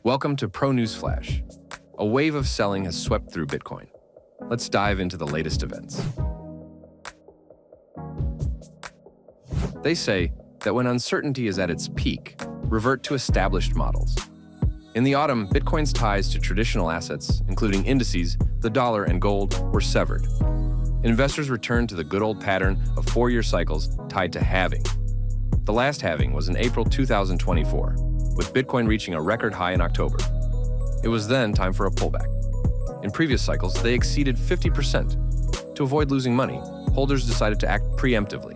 Welcome to Pro News Flash. A wave of selling has swept through Bitcoin. Let's dive into the latest events. They say that when uncertainty is at its peak, revert to established models. In the autumn, Bitcoin's ties to traditional assets, including indices, the dollar, and gold, were severed. Investors returned to the good old pattern of four-year cycles tied to halving. The last halving was in April 2024, with Bitcoin reaching a record high in October. It was then time for a pullback. In previous cycles, they exceeded 50%. To avoid losing money, holders decided to act preemptively.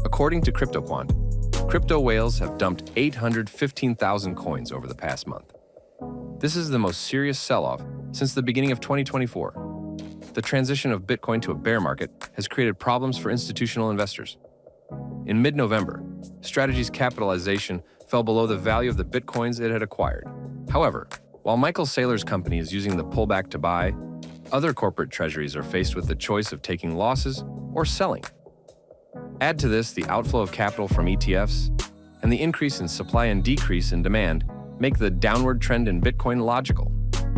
According to CryptoQuant, crypto whales have dumped 815,000 coins over the past month. This is the most serious sell-off since the beginning of 2024. The transition of Bitcoin to a bear market has created problems for institutional investors. In mid-November, Strategy's capitalization fell below the value of the Bitcoins it had acquired. However, while Michael Saylor's company is using the pullback to buy, other corporate treasuries are faced with the choice of taking losses or selling. Add to this the outflow of capital from ETFs, and the increase in supply and decrease in demand make the downward trend in Bitcoin logical.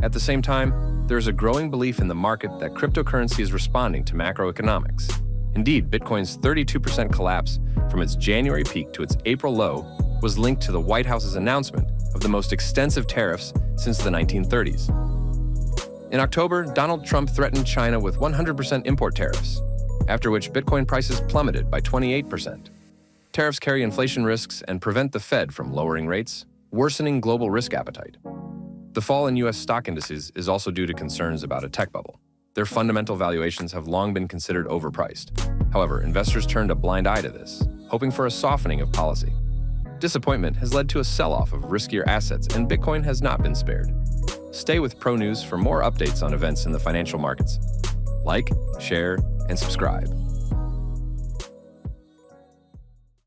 At the same time, there is a growing belief in the market that cryptocurrency is responding to macroeconomics. Indeed, Bitcoin's 32% collapse from its January peak to its April low was linked to the White House's announcement of the most extensive tariffs since the 1930s. In October, Donald Trump threatened China with 100% import tariffs, after which Bitcoin prices plummeted by 28%. Tariffs carry inflation risks and prevent the Fed from lowering rates, worsening global risk appetite. The fall in U.S. stock indices is also due to concerns about a tech bubble. Their fundamental valuations have long been considered overpriced. However, investors turned a blind eye to this, hoping for a softening of policy. Disappointment has led to a sell-off of riskier assets, and Bitcoin has not been spared. Stay with Pro News for more updates on events in the financial markets. Like, share, and subscribe.